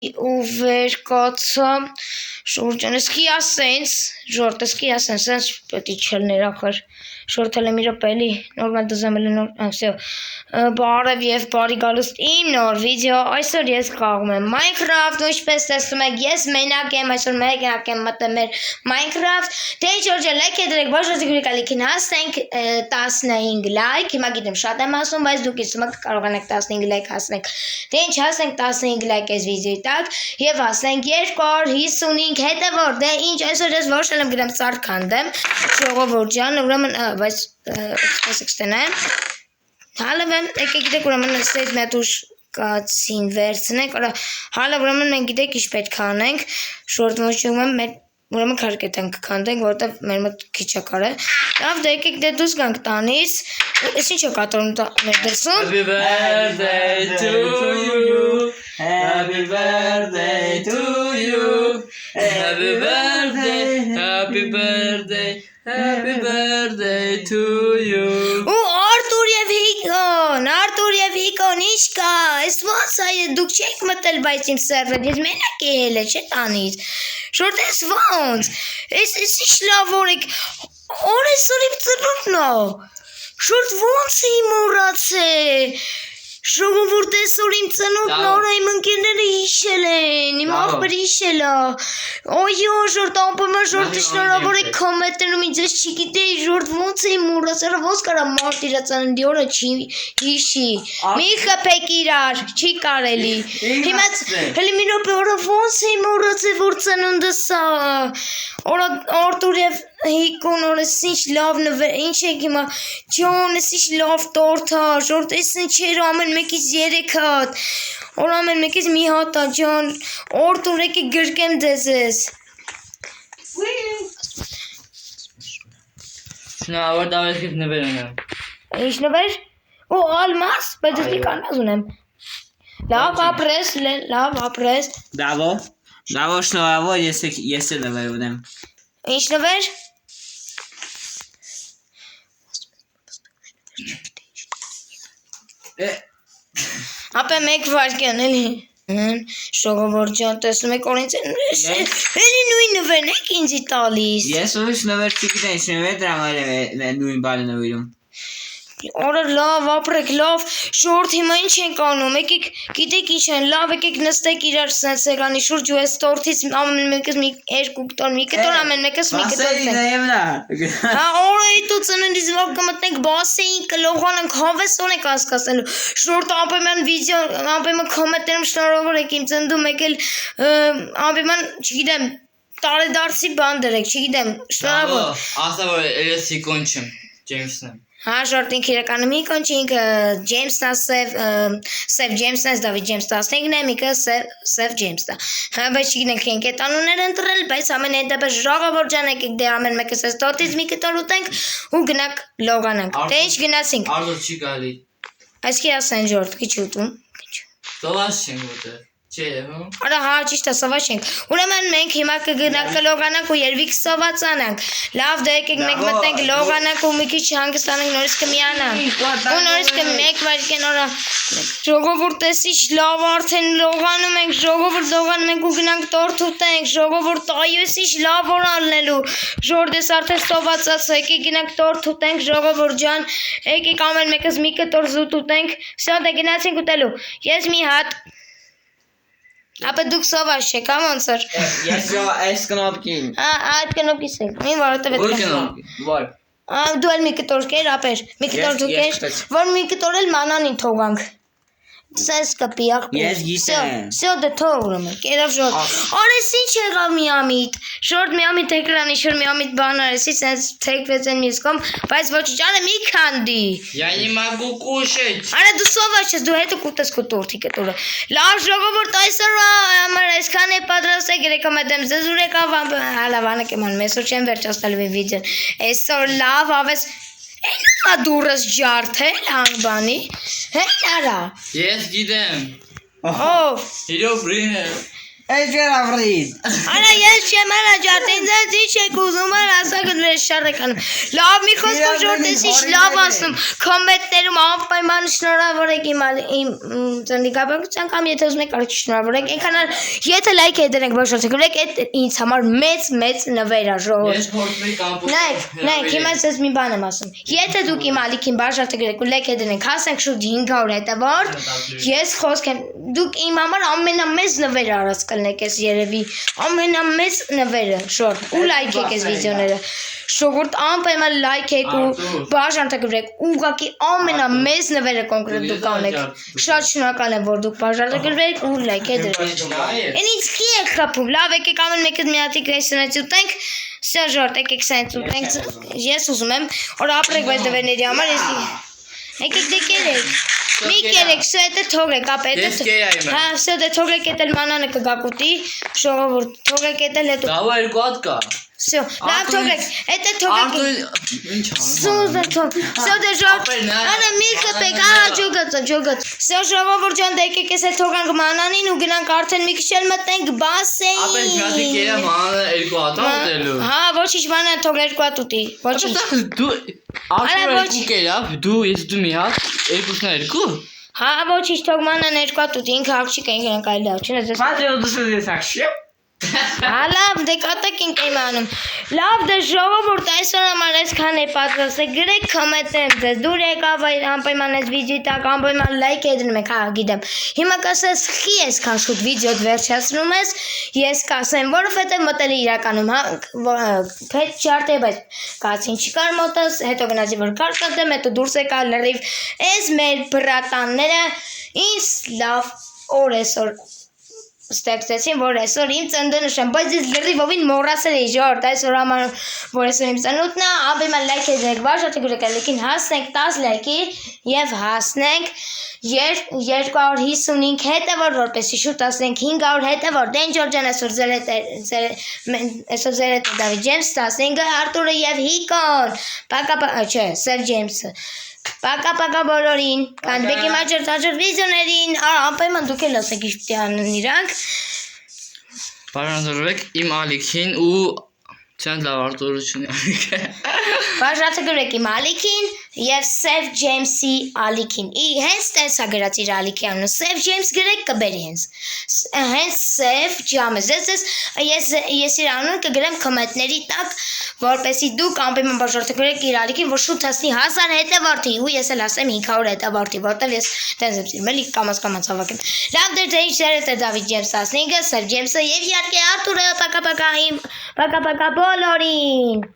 ու վերկացա շուրջանեսկի ասենց ժորտեսկի ասենց պետք է չլներ ախր շորտել եմ իր պելի նորմալ դզամել նոր всё բարև եւ բարի գալուստ իմ նոր վիդեո այսօր ես խաղում եմ Minecraft ու ինչպես տեսնում եք ես մենակ եմ այսօր մենակ եմ մտել մեր Minecraft դե Ջորջը լայք դրեք ոչ գլիկալիքին հասնենք 15 լայք հիմա գիտեմ շատ եմ ասում բայց դուք իսկը կարողանաք 15 լայք հասնենք դե ինչ հասնենք 15 լայք այս վիդեոյի տակ եւ հասնենք 255 հետեւորդ դե ինչ այսօր ես ոչ եմ գրեմ սարք քանդեմ ժողովուրդ ջան ուրեմն բայց ստենեմ հալավեմ եկեք գիտեք ուրեմն ստեյջ մետուշ կացին վերցնենք արա հալա ուրեմն մենք գիտեք ինչ պետք է անենք շորտ ոչում եմ մեր ուրեմն քարկետենք քանդենք որտեվ մեր մոտ քիչ է կարը լավ դե եկեք դե դուրս գանք տանից ես ինչ է կատարում մեր դրսում Happy birthday to you Happy birthday to you Happy birthday Happy birthday to you Artur եւ Հիկոն ինչ կա այս ոնց է դուք չեք մտել բայց իմ սերվեր ես մենակ ել չէ տանից շորտ ես ոնց ես ինչ լավ օրեք օրեսօր իմ ծրուկն է շորտ ոնց իմորացե Ժողովուրդ այսօր իմ ծնունդն օրը իմ ընկերները հիշել են, իմ աղբերը հիշել է, այո ժորտ ամպում է ժորտը շնորհավոր եք կոմենտներում ինձ ես չգիտեի ժորտ ոնց էի մոռացել, ոնց կարա մարդ իր ծննդի օրը հիշի, մի խփեք իրար, չի կարելի, հիմա հələ մի րոպե օրը ոնց էի մոռացել որ ծնունդս է, Արթուր եւ Հիկոն օրս ինչ լավ նվեր, ինչ եք հիմա, ջան, ես ինչ լավ տորտ է, ժորտ ես ինչեր ամեն մեկից 3 հատ, որ ամեն մեկից մի հատ է, ջան, Արթուր եկեք գրկեմ ձեզ ես։ Շնորհավոր դավես քեզ նվեր ունեմ։ Ինչ նվեր։ Ու ալմաս, բայց ես կանազ ունեմ։ Լավ ապրես։ Դավո շնորհավոր ես նվեր ունեմ։ Ինչ նվեր։ Ապա մեկ վարկյան էլի Ժողովուրդ ջան տեսնում եք օրինց էլի նույն նվերն եք ինձի տալիս Ես ուրիշ նվեր չգիտեմ ինչ նվեր դրա համար նույն բանը նվիրում Օրը լավ ապրեք լավ շորտ հիմա ինչ ենք անում եկեք գիտեք ինչ են լավ եկեք նստեք իրար սենց եղանի շուրջ ու այս տորթից ամեն մեկս մի 2 կտոր մի կտոր ամեն մեկս մի կտոր Հա օրը դու ծննդից վաղ կմտնենք բասեին կլողանանք հավես ունենք հասկացնելու շորտ ամպեման վիդեո ամպեման կոմենտներում շնորհավոր եք իմ ծնդում եկել ամպեման չգիտեմ տարեդարձի բան դրեք չգիտեմ շնորհավոր ասա որ ես Հիկոն չեմ Ջեյմսն եմ Հա ժորտինք իրականում Հիկոն չի ինքը Ջեյմսն է Սև Ջեյմսն է Դավիթ Ջեյմս 15-ն է Միկը Սև Ջեյմսն է Հա բայց չգիտենք ենք այդ անունները ընտրել բայց ամեն հետաբար ժողովուրդ ջան եկեք դե ամեն մեկս այս տորտից մի կտոր ուտենք ու գնանք լողանանք դե ինչ գնացինք Արդո չի գալի Այս კი ասեն ժորտ քիչ ուտում Սովաս չենք ուտել Չէ հա Արա հա ճիշտ է սովաս չենք Ուրեմն մենք հիմա կգնանք կլողանանք ու երևի կսովացանանք Լավ դե եկեք մեկ մտնենք լողանանք ու մի քիչ հանգստանանք նորից կմիանանք ու նորից կմեկ վարկեն օրա Ժողովուրդ էսի լավ արդեն լողանում ենք ժողովուրդ լողանում ենք ու գնանք տորտ ուտենք ժողովուրդ այո էսի լավ օր ալնելու ժորտ ես արդեն սովացած եկեք գնանք տորտ ուտենք ժողովուրդ ջան եկեք ամեն մեկս մի կտոր զուտ ուտենք всё դե գնացինք ուտելու ես մի հատ Ապա դուք սովաս չեք, հա ոնց որ Ես այս կնոպկին այդ կնոպկից եք, մին որովհետև Որ կնոպկի, որ Դու էլ մի կտոր կեր, ապեր, մի կտոր դու կեր, որ մի կտոր էլ մանանին թողանք Սենց կպի աղբեր Ես գիտեմ Սյո դե թող ուրեմն, կերավ ժորտ Արես ինչ եղավ միամիտ Ժորտ միամիտ էկրանի շոր միամիտ բան արեսի Սենց թեքվեց են միս կոմ Բայց ոչ ճանը մի քանդի Я не могу кушать Արա դու սովաս ես, դու հետը կուտես քո տորթի կտորը Լավ ժողովուրդ այսօրվա համար այսքան է պատրաստեք երեկոմ դեմ ձեզ ուրեկավ հալավանը կեման մեսօր չեմ վերջացնելու վիդեոն Այսօր լավ ավես Էնա դուրս ջարդել հանգբանի Հեն արա Ես գիտեմ Ով Իրոք բրին է Այս գարավրին։ Արա ես չեմ առաջարտ, ինձ ինչ եք ուզում ասա գլուր շարեկան։ Լավ մի խոսքով ժորտեսի լավ ասում, կոմենտներում անպայման շնորհավոր եք իմ ծննդիկապակցության կամ եթե ուզում եք կարիք շնորհավոր եք, այնքան եթե լայք եք դրենք բաժանեք, գրեք այդ ինձ համար մեծ նվեր է ժողովուրդ։ Ես փորձում եմ կամ Նայեք, հիմա ես մի բան եմ ասում։ Եթե դուք իմ ալիքին բաժանեք գրեք ու լայք դրենք, հասենք շուտ 500 հետևորդ, ես խոսք եմ, դուք իմ համար ամենամեծ նվերը արած կլնեք ես երևի, ամենամեծ նվերը, շորտ, ու լայք եք այս վիդեոները։ Շողորդ անպայման լայք եք ու բաժանեք գրեք, ուղղակի ամենամեծ նվերը կոնկրետ դուք անեք։ Շատ շնորհակալ եմ, որ դուք բաժանեք գրեք ու լայք դրեք։ Էն ինձ qui եք խփում, լավ եկեք ամեն մեկը մի հատիկ այսինքն ուտենք, սա ժորտ եկեք սենց ուտենք, ես ուզում եմ, որ ապրեք բայց դվերների համար, եկեք դե կերեք, մի կերեք, սա էտը թողեք, ապ էտը, հա, սա դե թողեք էտել մանանը կգակուտի, շողովուրդ, թողեք էտել էտու, Դավա երկու հատ կա։ Всё, լավ թողեք, էտը թողեք, Ինչ սուզը թող, սա դե ժորտ, անա մի խփեք, ջոգած, սա ժողովուրդ ջան, դե եկեք ես էլ թողանք մանանին ու գնանք արդեն մի քիչ էլ մտնենք բասեին։ Ապեր մի հատ կերա մանա երկու հատ ուտելու։ Հա, ոչինչ մանա թող երկու հատ ուտի, ոչինչ։ Դու արդյոք երկու կերա, դու ես դու մի հատ, երկուսն երկու։ Հա, ոչինչ թող մանան երկու հատ ուտի, ինքը աղջիկ է, ինքն կարելի է, չնայած։ Մատը դու ես ակշիո։ Հա, լավ, դե կատակ ենք իմ անում։ Լավ, դե ժողովուրդ այսօր համար այսքան է պատրաստել, գրեք կոմենտներ ձեզ, դուր եկավ անպայման այս վիդեոյի տակ, անպայման լայք դնում եք, հա, գիտեմ։ Հիմա կասես, խի այսքան շուտ վիդեոդ վերջացնում ես, ես կասեմ, որովհետև մտել է իրականում, հա, փետ չարդ է, բայց կացին չկար մոտս, հետո գնացի որ կար կատեմ, հետո դուրս եկա լրիվ, այս մեր բրատանները ինձ լավ օր այսօր ստեղծեցին, որ այսօր իմ ծննդը նշեմ, բայց ես լրիվ ովին մոռացել էի ժորտ, այսօր համար, որ այսօր իմ ծնունդն է, անպայման լայք դրեք, բաժանեք գրեք, լեքին հասնենք 10 լայքի եւ հասնենք 255 հետևորդ, որպեսզի շուտ ասենք 500 հետևորդ, Դեն Ջորջան այսօր ձեր հետ Դավիթ Ջեյմս 15-ը, Արտուրը եւ Հիկոն, չէ, Սև Ջեյմսը Պակա բոլորին, կանտվեք իմ հաջորդ վիդեոներին, անպայման դուք էլ ասեք ինչ պիտի անեն իրանք։ Բաժանեք իմ ալիքին ու չեն լավ արտորություն ալիքը։ Բաժանեք իմ ալիքին եւ Սև Ջեյմսի ալիքին։ Հենց տես է գրած իր ալիքի անունը, Սև Ջեյմս գրեք կբերի հենց Սև Ջեյմս, ես իր անունը կգրեմ կոմենտների տակ, որպեսզի դուք անպայման բաժանեք իր ալիքին, որ շուտ հասնի 1000 հետևորդի, ու ես էլ ասեմ 500 հետևորդի, որտեվ ես տենց եմ սիրում, էլի կամաց հավաքեմ։ Լավ դեր ձեր շերետ է Դավիթ Ջեյմս 15-ը, Սև Ջեյմսը եւ իհարկե Արտուրը, պակա բոլորին։